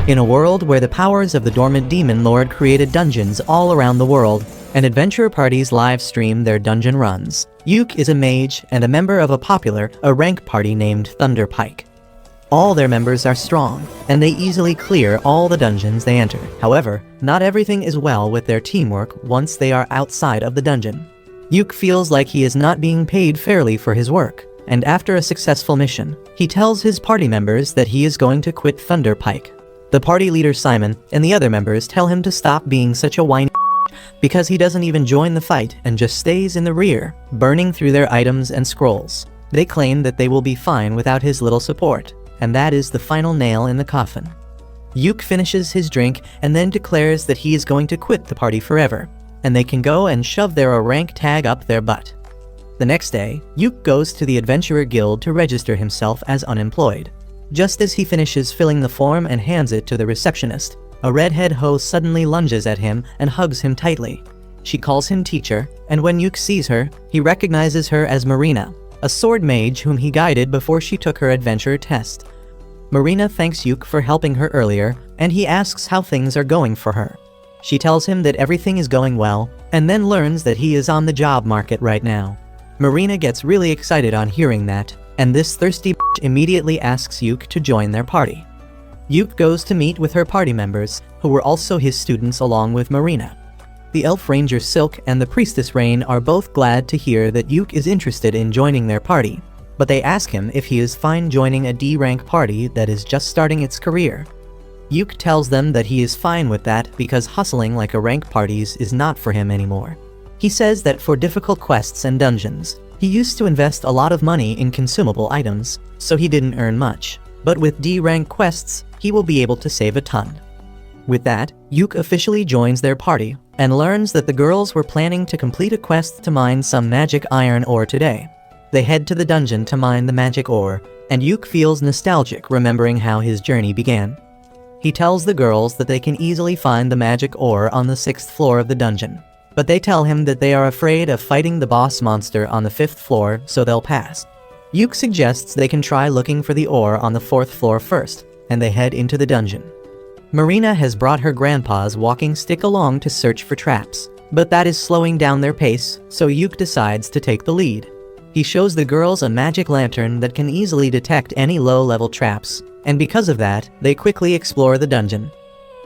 In a world where the powers of the dormant demon lord created dungeons all around the world, and adventure parties live stream their dungeon runs, Yuke is a mage and a member of a rank party named Thunderpike. All their members are strong, and they easily clear all the dungeons they enter. However, not everything is well with their teamwork once they are outside of the dungeon. Yuke feels like he is not being paid fairly for his work, and after a successful mission, he tells his party members that he is going to quit Thunderpike. The party leader Simon and the other members tell him to stop being such a whiny because he doesn't even join the fight and just stays in the rear, burning through their items and scrolls. They claim that they will be fine without his little support, and that is the final nail in the coffin. Yuke finishes his drink and then declares that he is going to quit the party forever, and they can go and shove their rank tag up their butt. The next day, Yuke goes to the Adventurer Guild to register himself as unemployed. Just as he finishes filling the form and hands it to the receptionist, a redhead hoe suddenly lunges at him and hugs him tightly. She calls him teacher, and when Yuke sees her, he recognizes her as Marina, a sword mage whom he guided before she took her adventure test. Marina thanks Yuke for helping her earlier, and he asks how things are going for her. She tells him that everything is going well, and then learns that he is on the job market right now. Marina gets really excited on hearing that, and this thirsty bitch immediately asks Yuke to join their party. Yuke goes to meet with her party members, who were also his students along with Marina. The Elf Ranger Silk and the Priestess Rain are both glad to hear that Yuke is interested in joining their party, but they ask him if he is fine joining a D-rank party that is just starting its career. Yuke tells them that he is fine with that because hustling like a rank parties is not for him anymore. He says that for difficult quests and dungeons, he used to invest a lot of money in consumable items, so he didn't earn much. But with D-rank quests, he will be able to save a ton. With that, Yuke officially joins their party, and learns that the girls were planning to complete a quest to mine some magic iron ore today. They head to the dungeon to mine the magic ore, and Yuke feels nostalgic remembering how his journey began. He tells the girls that they can easily find the magic ore on the 6th floor of the dungeon, but they tell him that they are afraid of fighting the boss monster on the 5th floor, so they'll pass. Yuke suggests they can try looking for the ore on the 4th floor first, and they head into the dungeon. Marina has brought her grandpa's walking stick along to search for traps, but that is slowing down their pace, so Yuke decides to take the lead. He shows the girls a magic lantern that can easily detect any low-level traps, and because of that, they quickly explore the dungeon.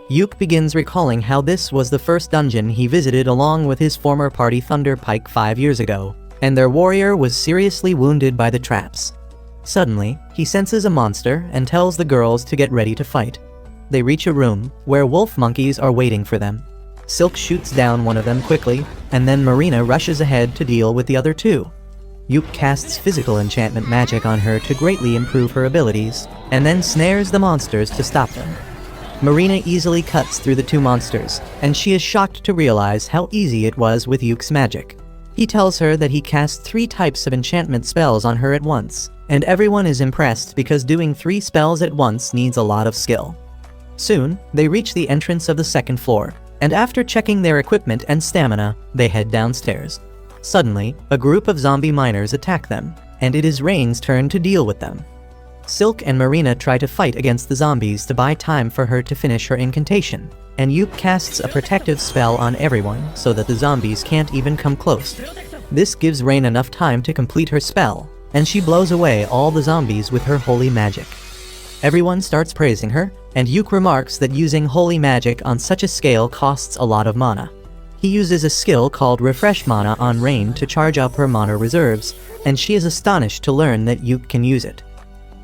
Yuke begins recalling how this was the first dungeon he visited along with his former party Thunderpike 5 years ago, and their warrior was seriously wounded by the traps. Suddenly, he senses a monster and tells the girls to get ready to fight. They reach a room where wolf monkeys are waiting for them. Silk shoots down one of them quickly, and then Marina rushes ahead to deal with the other two. Yuke casts physical enchantment magic on her to greatly improve her abilities, and then snares the monsters to stop them. Marina easily cuts through the two monsters, and she is shocked to realize how easy it was with Yuke's magic. He tells her that he cast 3 types of enchantment spells on her at once, and everyone is impressed because doing 3 spells at once needs a lot of skill. Soon, they reach the entrance of the 2nd floor, and after checking their equipment and stamina, they head downstairs. Suddenly, a group of zombie miners attack them, and it is Rain's turn to deal with them. Silk and Marina try to fight against the zombies to buy time for her to finish her incantation, and Yuke casts a protective spell on everyone so that the zombies can't even come close. This gives Rain enough time to complete her spell, and she blows away all the zombies with her holy magic. Everyone starts praising her, and Yuke remarks that using holy magic on such a scale costs a lot of mana. He uses a skill called Refresh Mana on Rain to charge up her mana reserves, and she is astonished to learn that Yuke can use it.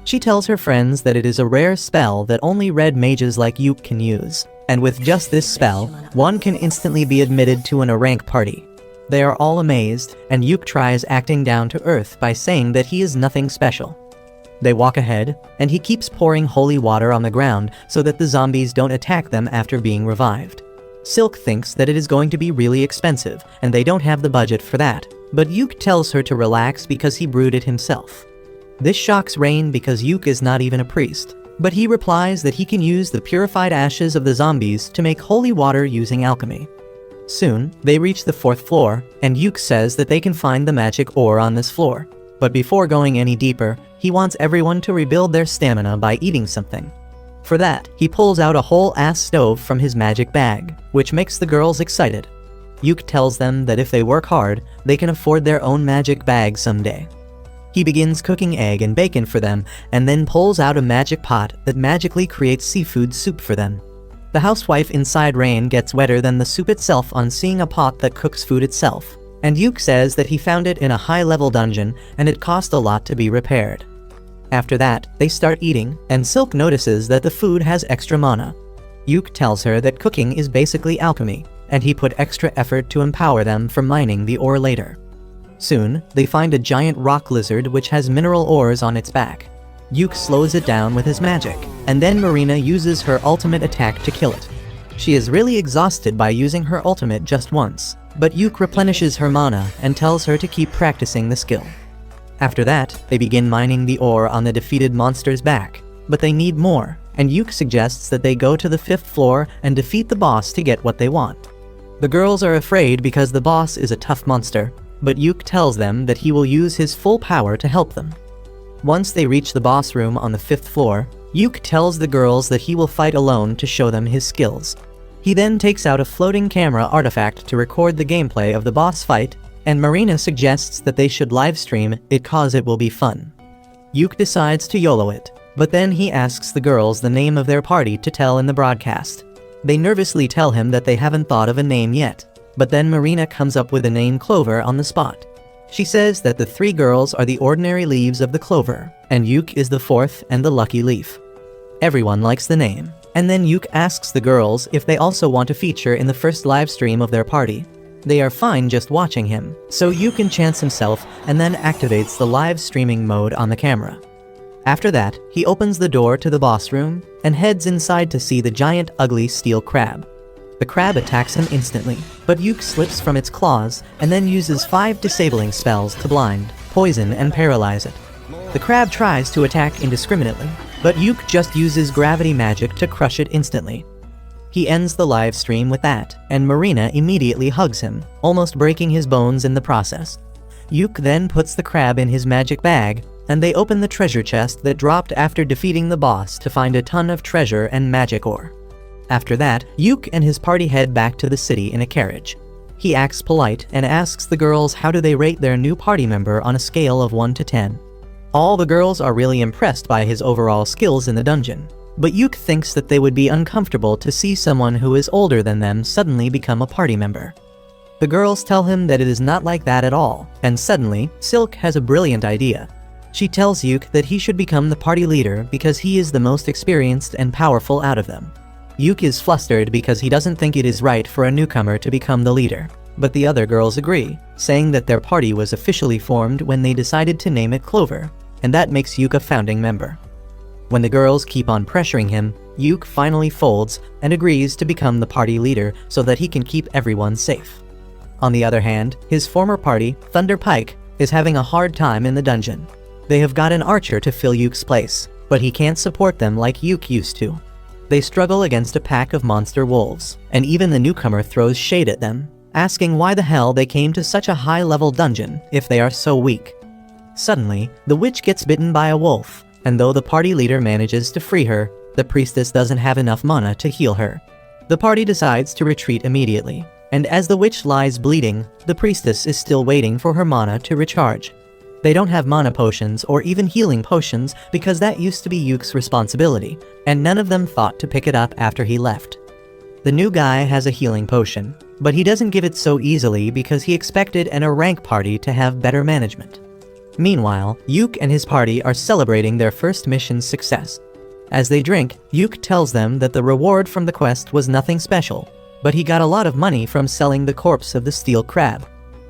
She tells her friends that it is a rare spell that only red mages like Yuke can use, and with just this spell, one can instantly be admitted to an A-rank party. They are all amazed, and Yuke tries acting down to earth by saying that he is nothing special. They walk ahead, and he keeps pouring holy water on the ground so that the zombies don't attack them after being revived. Silk thinks that it is going to be really expensive, and they don't have the budget for that, but Yuke tells her to relax because he brewed it himself. This shocks Rain because Yuke is not even a priest, but he replies that he can use the purified ashes of the zombies to make holy water using alchemy. Soon, they reach the 4th floor, and Yuke says that they can find the magic ore on this floor. But before going any deeper, he wants everyone to rebuild their stamina by eating something. For that, he pulls out a whole ass stove from his magic bag, which makes the girls excited. Yuk tells them that if they work hard, they can afford their own magic bag someday. He begins cooking egg and bacon for them, and then pulls out a magic pot that magically creates seafood soup for them. The housewife inside Rain gets wetter than the soup itself on seeing a pot that cooks food itself, and Yuk says that he found it in a high-level dungeon and it cost a lot to be repaired. After that, they start eating, and Silk notices that the food has extra mana. Yuk tells her that cooking is basically alchemy, and he put extra effort to empower them for mining the ore later. Soon, they find a giant rock lizard which has mineral ores on its back. Yuk slows it down with his magic, and then Marina uses her ultimate attack to kill it. She is really exhausted by using her ultimate just once, but Yuk replenishes her mana and tells her to keep practicing the skill. After that, they begin mining the ore on the defeated monster's back, but they need more, and Yuk suggests that they go to the 5th floor and defeat the boss to get what they want. The girls are afraid because the boss is a tough monster, but Yuk tells them that he will use his full power to help them. Once they reach the boss room on the 5th floor, Yuk tells the girls that he will fight alone to show them his skills. He then takes out a floating camera artifact to record the gameplay of the boss fight, and Marina suggests that they should livestream it cause it will be fun. Yuk decides to YOLO it, but then he asks the girls the name of their party to tell in the broadcast. They nervously tell him that they haven't thought of a name yet, but then Marina comes up with the name Clover on the spot. She says that the 3 girls are the ordinary leaves of the clover, and Yuk is the 4th and the lucky leaf. Everyone likes the name, and then Yuk asks the girls if they also want to feature in the first live stream of their party. They are fine just watching him, so Yuk enchants himself and then activates the live streaming mode on the camera. After that, he opens the door to the boss room and heads inside to see the giant ugly steel crab. The crab attacks him instantly, but Yuk slips from its claws and then uses 5 disabling spells to blind, poison, and paralyze it. The crab tries to attack indiscriminately, but Yuk just uses gravity magic to crush it instantly. He ends the live stream with that, and Marina immediately hugs him, almost breaking his bones in the process. Yuk then puts the crab in his magic bag, and they open the treasure chest that dropped after defeating the boss to find a ton of treasure and magic ore. After that, Yuk and his party head back to the city in a carriage. He acts polite and asks the girls how do they rate their new party member on a scale of 1 to 10. All the girls are really impressed by his overall skills in the dungeon, but Yuk thinks that they would be uncomfortable to see someone who is older than them suddenly become a party member. The girls tell him that it is not like that at all, and suddenly, Silk has a brilliant idea. She tells Yuk that he should become the party leader because he is the most experienced and powerful out of them. Yuk is flustered because he doesn't think it is right for a newcomer to become the leader, but the other girls agree, saying that their party was officially formed when they decided to name it Clover, and that makes Yuk a founding member. When the girls keep on pressuring him, Yuk finally folds and agrees to become the party leader so that he can keep everyone safe. On the other hand, his former party, Thunder Pike, is having a hard time in the dungeon. They have got an archer to fill Yuk's place, but he can't support them like Yuk used to. They struggle against a pack of monster wolves, and even the newcomer throws shade at them, asking why the hell they came to such a high-level dungeon if they are so weak. Suddenly, the witch gets bitten by a wolf, and though the party leader manages to free her, the priestess doesn't have enough mana to heal her. The party decides to retreat immediately, and as the witch lies bleeding, the priestess is still waiting for her mana to recharge. They don't have mana potions or even healing potions because that used to be Yuk's responsibility, and none of them thought to pick it up after he left. The new guy has a healing potion, but he doesn't give it so easily because he expected a rank party to have better management. Meanwhile, Yuk and his party are celebrating their first mission's success. As they drink, Yuk tells them that the reward from the quest was nothing special, but he got a lot of money from selling the corpse of the steel crab.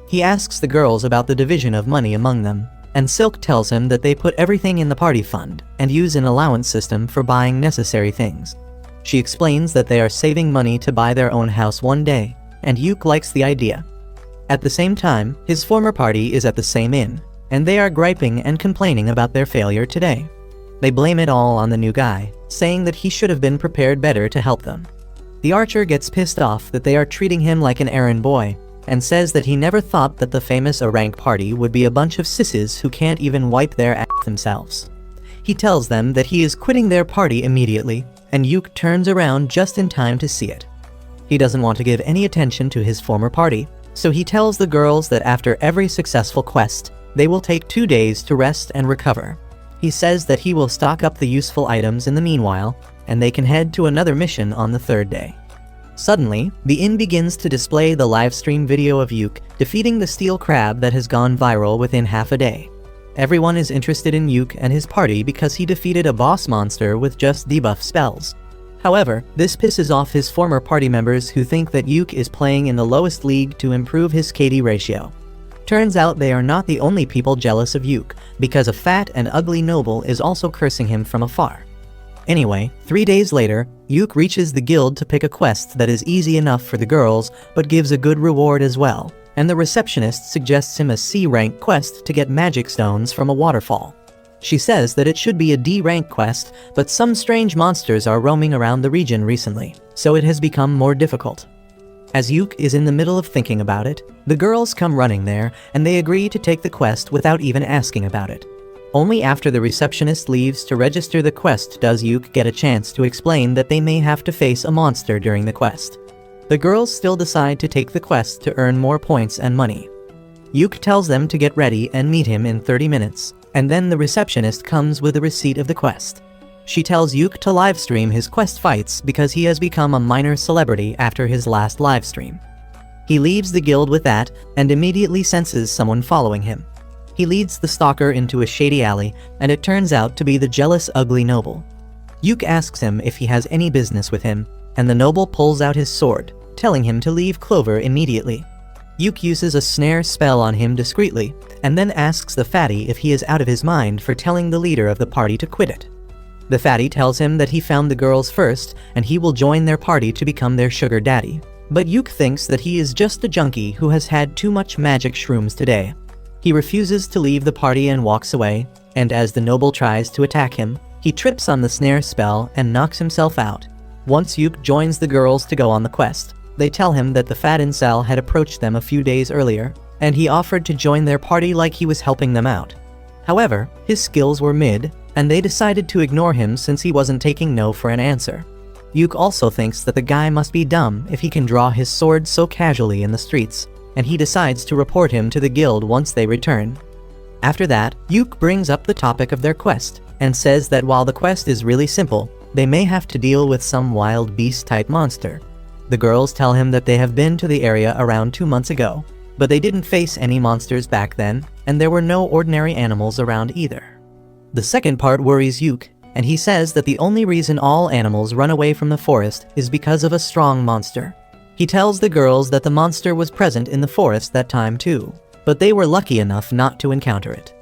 He asks the girls about the division of money among them, and Silk tells him that they put everything in the party fund and use an allowance system for buying necessary things. She explains that they are saving money to buy their own house one day, and Yuk likes the idea. At the same time, his former party is at the same inn, and they are griping and complaining about their failure today. They blame it all on the new guy, saying that he should have been prepared better to help them. The archer gets pissed off that they are treating him like an errand boy, and says that he never thought that the famous rank party would be a bunch of sisses who can't even wipe their ass themselves. He tells them that he is quitting their party immediately, and Yuk turns around just in time to see it. He doesn't want to give any attention to his former party, so he tells the girls that after every successful quest, they will take 2 days to rest and recover. He says that he will stock up the useful items in the meanwhile, and they can head to another mission on the 3rd day. Suddenly, the inn begins to display the livestream video of Yuk defeating the steel crab that has gone viral within half a day. Everyone is interested in Yuk and his party because he defeated a boss monster with just debuff spells. However, this pisses off his former party members who think that Yuk is playing in the lowest league to improve his KD ratio. Turns out they are not the only people jealous of Yuk, because a fat and ugly noble is also cursing him from afar. Anyway, 3 days later, Yuk reaches the guild to pick a quest that is easy enough for the girls, but gives a good reward as well, and the receptionist suggests him a C-rank quest to get magic stones from a waterfall. She says that it should be a D-rank quest, but some strange monsters are roaming around the region recently, so it has become more difficult. As Yuk is in the middle of thinking about it, the girls come running there, and they agree to take the quest without even asking about it. Only after the receptionist leaves to register the quest does Yuk get a chance to explain that they may have to face a monster during the quest. The girls still decide to take the quest to earn more points and money. Yuk tells them to get ready and meet him in 30 minutes, and then the receptionist comes with a receipt of the quest. She tells Yuk to livestream his quest fights because he has become a minor celebrity after his last livestream. He leaves the guild with that and immediately senses someone following him. He leads the stalker into a shady alley, and it turns out to be the jealous ugly noble. Yuk asks him if he has any business with him, and the noble pulls out his sword, telling him to leave Clover immediately. Yuk uses a snare spell on him discreetly, and then asks the fatty if he is out of his mind for telling the leader of the party to quit it. The fatty tells him that he found the girls first, and he will join their party to become their sugar daddy. But Yuk thinks that he is just a junkie who has had too much magic shrooms today. He refuses to leave the party and walks away, and as the noble tries to attack him, he trips on the snare spell and knocks himself out. Once Yuk joins the girls to go on the quest, they tell him that the fat incel had approached them a few days earlier, and he offered to join their party like he was helping them out. However, his skills were mid, and they decided to ignore him since he wasn't taking no for an answer. Yuk also thinks that the guy must be dumb if he can draw his sword so casually in the streets, and he decides to report him to the guild once they return. After that, Yuk brings up the topic of their quest, and says that while the quest is really simple, they may have to deal with some wild beast-type monster. The girls tell him that they have been to the area around 2 months ago, but they didn't face any monsters back then, and there were no ordinary animals around either. The second part worries Yuk, and he says that the only reason all animals run away from the forest is because of a strong monster. He tells the girls that the monster was present in the forest that time too, but they were lucky enough not to encounter it.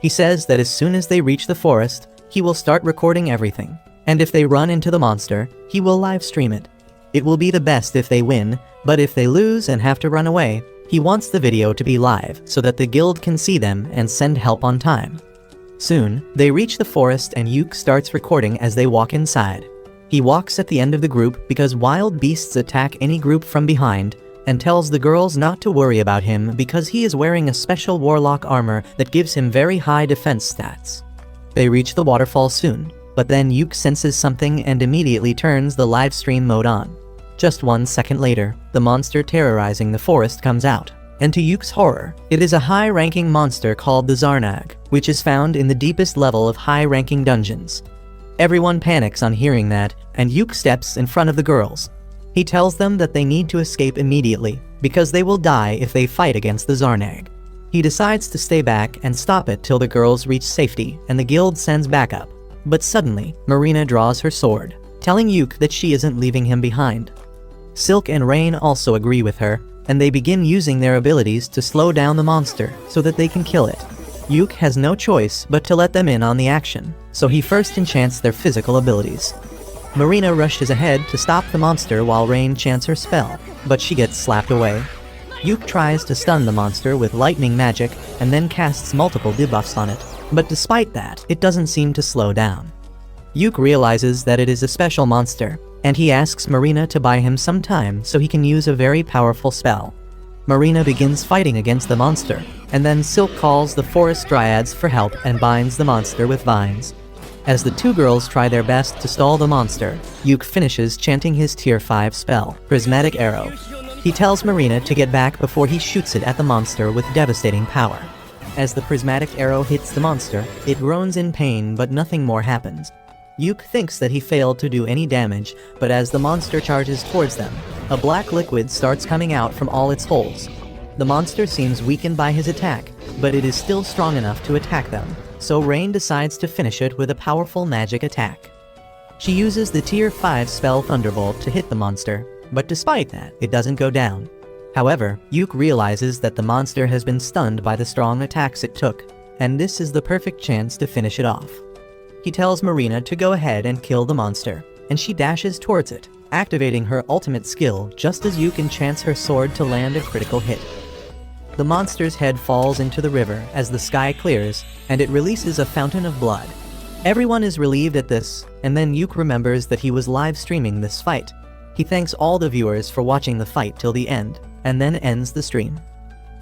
He says that as soon as they reach the forest, he will start recording everything, and if they run into the monster, he will live stream it. It will be the best if they win, but if they lose and have to run away, he wants the video to be live so that the guild can see them and send help on time. Soon, they reach the forest and Yuk starts recording as they walk inside. He walks at the end of the group because wild beasts attack any group from behind, and tells the girls not to worry about him because he is wearing a special warlock armor that gives him very high defense stats. They reach the waterfall soon, but then Yuk senses something and immediately turns the live stream mode on. Just 1 second later, the monster terrorizing the forest comes out, and to Yuk's horror, it is a high-ranking monster called the Zarnag, which is found in the deepest level of high-ranking dungeons. Everyone panics on hearing that, and Yuk steps in front of the girls. He tells them that they need to escape immediately, because they will die if they fight against the Zarnag. He decides to stay back and stop it till the girls reach safety, and the guild sends backup. But suddenly, Marina draws her sword, telling Yuk that she isn't leaving him behind. Silk and Rain also agree with her, and they begin using their abilities to slow down the monster so that they can kill it. Yuk has no choice but to let them in on the action, so he first enchants their physical abilities. Marina rushes ahead to stop the monster while Rain chants her spell, but she gets slapped away. Yuk tries to stun the monster with lightning magic and then casts multiple debuffs on it, but despite that, it doesn't seem to slow down. Yuk realizes that it is a special monster, and he asks Marina to buy him some time so he can use a very powerful spell. Marina begins fighting against the monster, and then Silk calls the forest dryads for help and binds the monster with vines. As the two girls try their best to stall the monster, Yuk finishes chanting his tier 5 spell, Prismatic Arrow. He tells Marina to get back before he shoots it at the monster with devastating power. As the prismatic arrow hits the monster, it groans in pain, but nothing more happens. Yuk thinks that he failed to do any damage, but as the monster charges towards them, a black liquid starts coming out from all its holes. The monster seems weakened by his attack, but it is still strong enough to attack them, so Rain decides to finish it with a powerful magic attack. She uses the tier 5 spell Thunderbolt to hit the monster, but despite that, it doesn't go down. However, Yuk realizes that the monster has been stunned by the strong attacks it took, and this is the perfect chance to finish it off. He tells Marina to go ahead and kill the monster, and she dashes towards it, activating her ultimate skill just as Yuk enchants her sword to land a critical hit. The monster's head falls into the river as the sky clears, and it releases a fountain of blood. Everyone is relieved at this, and then Yuk remembers that he was live streaming this fight. He thanks all the viewers for watching the fight till the end, and then ends the stream.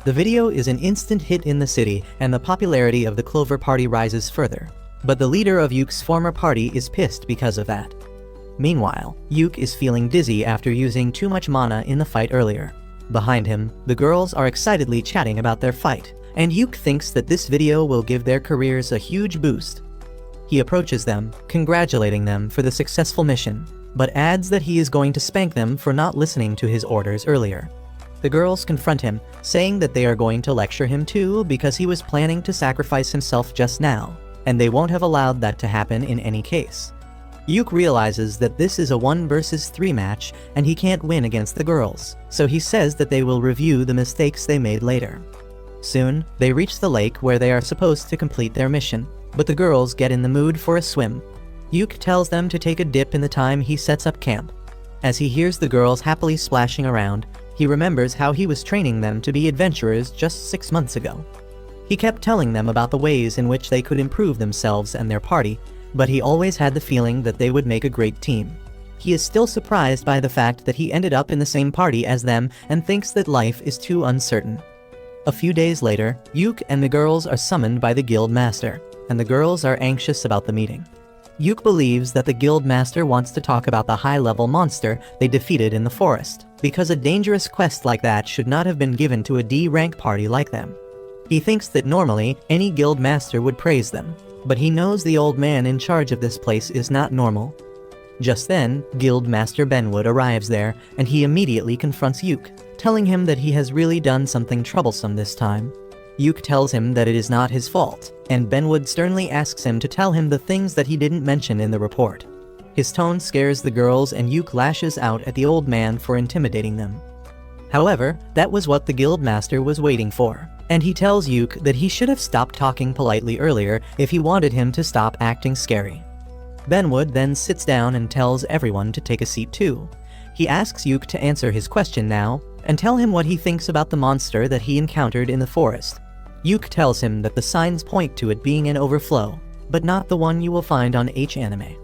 The video is an instant hit in the city, and the popularity of the Clover Party rises further. But the leader of Yuk's former party is pissed because of that. Meanwhile, Yuk is feeling dizzy after using too much mana in the fight earlier. Behind him, the girls are excitedly chatting about their fight, and Yuk thinks that this video will give their careers a huge boost. He approaches them, congratulating them for the successful mission, but adds that he is going to spank them for not listening to his orders earlier. The girls confront him, saying that they are going to lecture him too because he was planning to sacrifice himself just now, and they won't have allowed that to happen in any case. Yuk realizes that this is a 1 versus 3 match and he can't win against the girls, so he says that they will review the mistakes they made later. Soon, they reach the lake where they are supposed to complete their mission, but the girls get in the mood for a swim. Yuk tells them to take a dip in the time he sets up camp. As he hears the girls happily splashing around, he remembers how he was training them to be adventurers just 6 months ago. He kept telling them about the ways in which they could improve themselves and their party, but he always had the feeling that they would make a great team. He is still surprised by the fact that he ended up in the same party as them and thinks that life is too uncertain. A few days later, Yuk and the girls are summoned by the guild master, and the girls are anxious about the meeting. Yuk believes that the guild master wants to talk about the high-level monster they defeated in the forest, because a dangerous quest like that should not have been given to a D-rank party like them. He thinks that normally, any guild master would praise them, but he knows the old man in charge of this place is not normal. Just then, Guild Master Benwood arrives there, and he immediately confronts Yuk, telling him that he has really done something troublesome this time. Yuk tells him that it is not his fault, and Benwood sternly asks him to tell him the things that he didn't mention in the report. His tone scares the girls and Yuk lashes out at the old man for intimidating them. However, that was what the guild master was waiting for, and he tells Yuk that he should have stopped talking politely earlier if he wanted him to stop acting scary. Benwood then sits down and tells everyone to take a seat too. He asks Yuk to answer his question now, and tell him what he thinks about the monster that he encountered in the forest. Yuk tells him that the signs point to it being an overflow, but not the one you will find on Anime.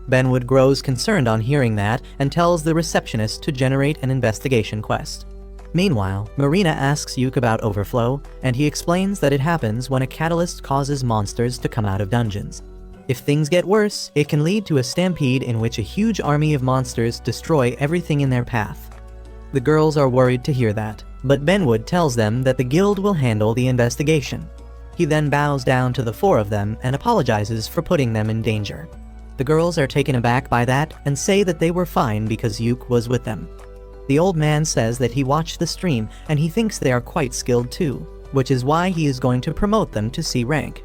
Benwood grows concerned on hearing that and tells the receptionist to generate an investigation quest. Meanwhile, Marina asks Yuk about overflow, and he explains that it happens when a catalyst causes monsters to come out of dungeons. If things get worse, it can lead to a stampede in which a huge army of monsters destroy everything in their path. The girls are worried to hear that, but Benwood tells them that the guild will handle the investigation. He then bows down to the 4 of them and apologizes for putting them in danger. The girls are taken aback by that and say that they were fine because Yuk was with them. The old man says that he watched the stream and he thinks they are quite skilled too, which is why he is going to promote them to C rank.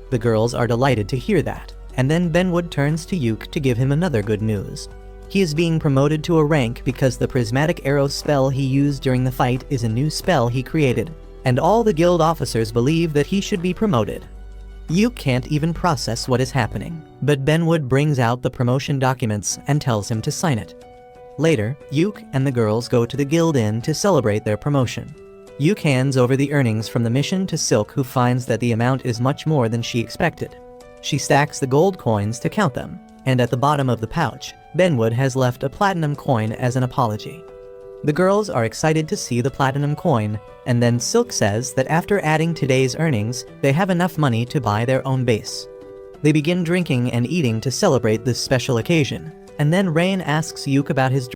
The girls are delighted to hear that, and then Benwood turns to Yuk to give him another good news. He is being promoted to a rank because the prismatic arrow spell he used during the fight is a new spell he created, and all the guild officers believe that he should be promoted. Yuk can't even process what is happening, but Benwood brings out the promotion documents and tells him to sign it. Later, Yuk and the girls go to the guild inn to celebrate their promotion. Yuk hands over the earnings from the mission to Silk, who finds that the amount is much more than she expected. She stacks the gold coins to count them, and at the bottom of the pouch, Benwood has left a platinum coin as an apology. The girls are excited to see the platinum coin, and then Silk says that after adding today's earnings, they have enough money to buy their own base. They begin drinking and eating to celebrate this special occasion. And then Rain asks Yuke about his